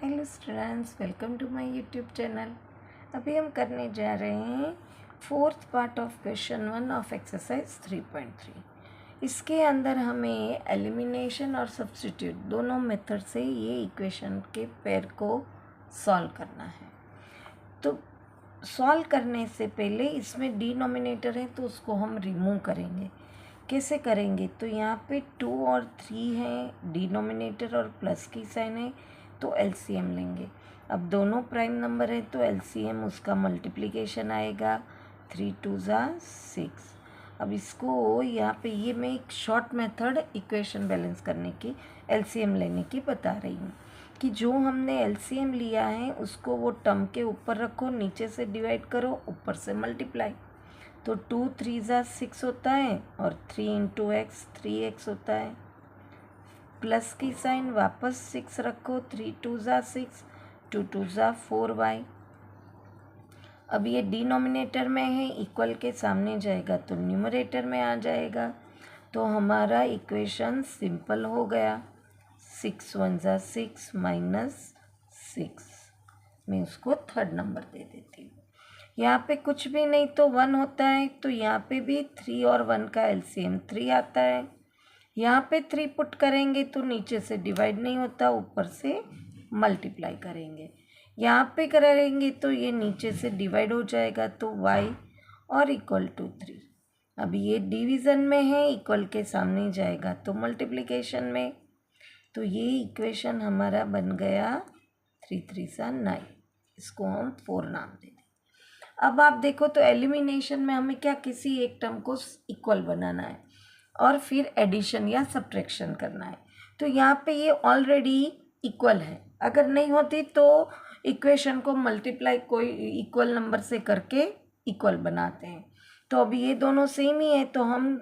Hello students, welcome to my YouTube channel. अभी हम करने जा रहे हैं fourth part of question 1 of exercise 3.3। इसके अंदर हमें एलिमिनेशन और सब्स्टिट्यूट दोनों मेथड से ये इक्वेशन के पेयर को सॉल्व करना है। तो सॉल्व करने से पहले इसमें डिनोमिनेटर है तो उसको हम रिमूव करेंगे। कैसे करेंगे? तो यहाँ पे 2 और 3 हैं, डिनोमिनेटर और प्लस की साइन है, तो एलसीएम लेंगे। अब दोनों प्राइम नंबर है तो एलसीएम उसका मल्टीप्लिकेशन आएगा, 3 2 = 6। अब इसको यहाँ पे ये मैं एक शॉर्ट मेथड इक्वेशन बैलेंस करने की एलसीएम लेने की बता रही हूँ कि जो हमने एलसीएम लिया है उसको वो टर्म के ऊपर रखो, नीचे से डिवाइड करो, ऊपर से मल्टीप्लाई। तो 2 3 = 6 होता है और 3 × x 3x होता है। प्लस की साइन वापस 6 रखो, 3 2 = 6, 2 2 = 4y। अब ये डिनोमिनेटर में है, इक्वल के सामने जाएगा तो न्यूमरेटर में आ जाएगा। तो हमारा इक्वेशन सिंपल हो गया। 6 1 = 6 -6। मैं उसको थर्ड नंबर दे देती हूँ। यहाँ पे कुछ भी नहीं तो 1 होता है, तो यहाँ पे भी 3 और 1 का एलसीएम 3 आता है। यहाँ पे 3 पुट करेंगे तो नीचे से डिवाइड नहीं होता, ऊपर से मल्टीप्लाई करेंगे। यहाँ पे करेंगे तो ये नीचे से डिवाइड हो जाएगा, तो y और इक्वल टू 3। अब ये डिवीज़न में है, इक्वल के सामने जाएगा तो मल्टीप्लिकेशन में। तो ये इक्वेशन हमारा बन गया 3 3 = 9। इसको हम 4 नाम दे दें। अब आप देखो तो एलिमिनेशन में हमें क्या, किसी एक टर्म को इक्वल बनाना है और फिर एडिशन या सब्ट्रैक्शन करना है। तो यहाँ पे ये ऑलरेडी इक्वल है, अगर नहीं होती तो इक्वेशन को मल्टीप्लाई कोई इक्वल नंबर से करके इक्वल बनाते हैं। तो अभी ये दोनों सेम ही है तो हम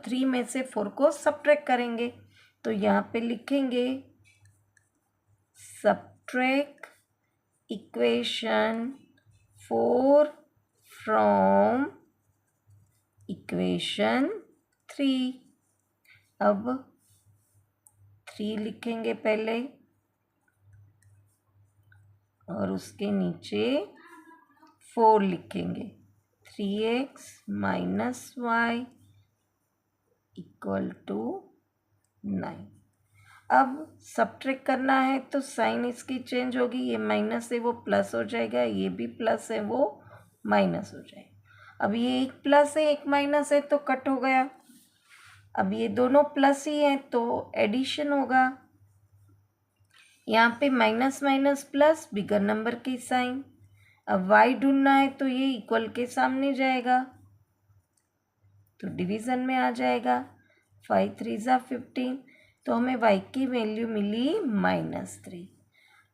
3 में से 4 को सब्ट्रैक्ट करेंगे। तो यहाँ पे लिखेंगे सब्ट्रैक्ट इक्वेशन 4 फ्रॉम इक्वेशन 3। अब 3 लिखेंगे पहले और उसके नीचे 4 लिखेंगे। 3x - y = 9। अब सब्ट्रैक्ट करना है तो साइन इसकी चेंज होगी, ये माइनस है वो प्लस हो जाएगा, ये भी प्लस है वो माइनस हो जाएगा। अब ये एक प्लस है एक माइनस है तो कट हो गया। अब ये दोनों प्लस ही हैं तो एडिशन होगा। यहाँ पे माइनस माइनस प्लस, बिगर नंबर की साइन। अब y ढूंढना है तो ये इक्वल के सामने जाएगा तो डिवीज़न में आ जाएगा। 5 3 = 15, तो हमें y की वैल्यू मिली -3।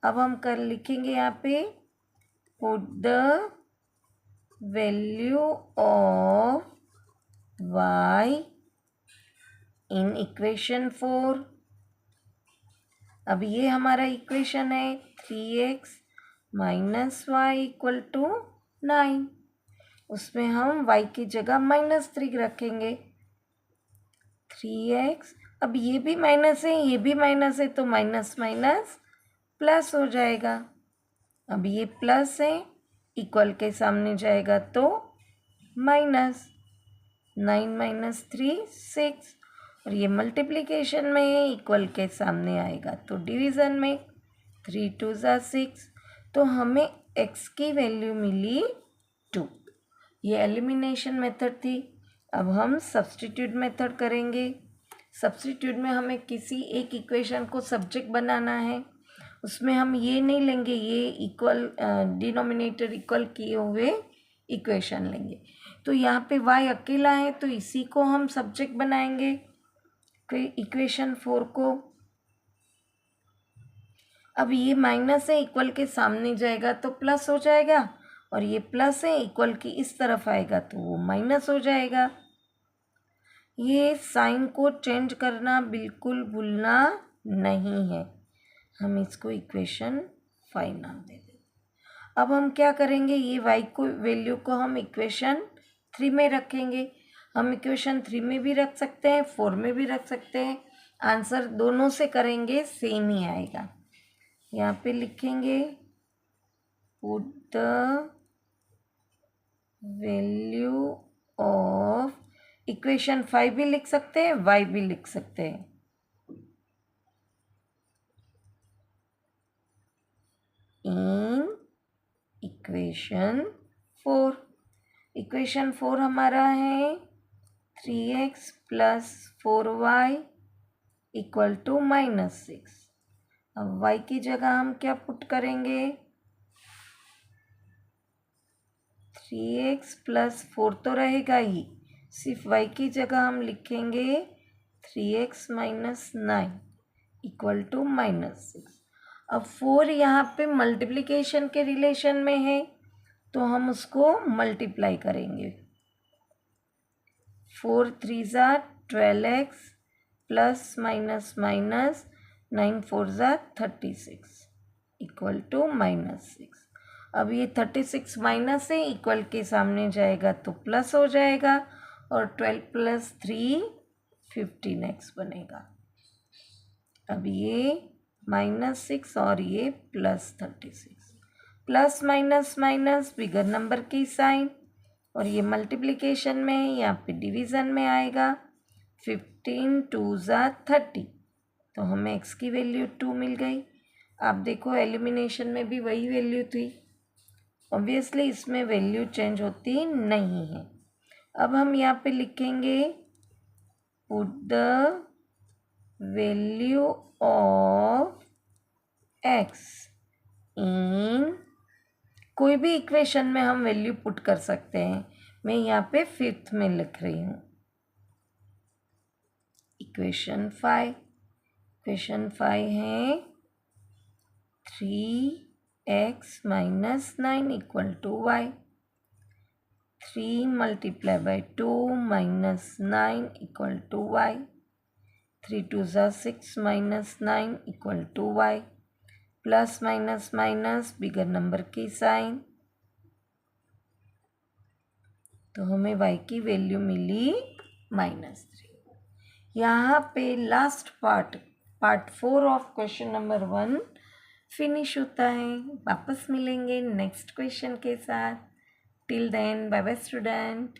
अब हम कर लिखेंगे यहाँ पे put the value of y in equation 4। अब ये हमारा इक्वेशन है 3x - y = 9। उसमें हम y की जगह -3 रखेंगे। 3x, अब ये भी माइनस है ये भी माइनस है तो माइनस माइनस प्लस हो जाएगा। अब ये प्लस है, इक्वल के सामने जाएगा तो माइनस। 9 - 3 = 6 और ये मल्टीप्लिकेशन में है, इक्वल के सामने आएगा तो डिवीज़न में। 3 2 = 6, तो हमें x की वैल्यू मिली 2। ये एलिमिनेशन मेथड थी। अब हम सब्स्टिट्यूट मेथड करेंगे। सब्स्टिट्यूट में हमें किसी एक इक्वेशन को सब्जेक्ट बनाना है। उसमें हम ये नहीं लेंगे, ये इक्वल डिनोमिनेटर इक्वल किए हुए इक्वेशन लेंगे। तो यहाँ पे y अकेला है तो इसी को हम सब्जेक्ट बनाएंगे, इक्वेशन 4 को। अब ये माइनस है, इक्वल के सामने जाएगा तो प्लस हो जाएगा, और ये प्लस है, इक्वल की इस तरफ आएगा तो वो माइनस हो जाएगा। ये साइन को चेंज करना बिल्कुल भूलना नहीं है। हम इसको इक्वेशन 5 नाम दे देंगे। अब हम क्या करेंगे, ये y को वैल्यू को हम इक्वेशन 3 में रखेंगे। हम इक्वेशन 3 में भी रख सकते हैं, 4 में भी रख सकते हैं। आंसर दोनों से करेंगे सेम ही आएगा। यहाँ पे लिखेंगे put the value of, equation 5 भी लिख सकते हैं, y भी लिख सकते हैं। इन इक्वेशन 4, इक्वेशन 4 हमारा है 3x plus 4y equal to -6। अब y की जगह हम क्या पुट करेंगे, 3x प्लस 4 तो रहेगा ही, सिर्फ y की जगह हम लिखेंगे 3x माइनस 9 इक्वल टू -6। अब 4 यहाँ पे मल्टीप्लिकेशन के रिलेशन में है तो हम उसको मल्टीप्लाई करेंगे। 4 3 ज़ा 12x प्लस माइनस माइनस 9 4 ज़ा 36 इक्वल टू -6। अब ये 36 माइनस है, इक्वल के सामने जाएगा तो प्लस हो जाएगा और 12 प्लस 3 15x बनेगा। अब ये -6 और ये +36, plus minus minus bigger number की साइन, और ये मल्टीप्लिकेशन में है, यहाँ पे डिवीज़न में आएगा। 15 2 ज़ा 30, तो हमें x की वैल्यू 2 मिल गई। आप देखो एलिमिनेशन में भी वही वैल्यू थी, ऑब्वियसली इसमें वैल्यू चेंज होती नहीं है। अब हम यहाँ पे लिखेंगे put the value of x इन, कोई भी इक्वेशन में हम वैल्यू पुट कर सकते हैं। मैं यहाँ पे 5th में लिख रही हूँ इक्वेशन 5। इक्वेशन 5 है 3x माइनस 9 equal to y। 3 multiply by 2 minus 9 equal to y। 3 2 ज़ा 6 minus 9 equal to y। Plus minus minus bigger number की साइन, तो हमें y की वैल्यू मिली -3। यहाँ पे last part 4 of question number 1 finish होता है। वापस मिलेंगे नेक्स्ट क्वेश्चन के साथ। Till then bye bye student.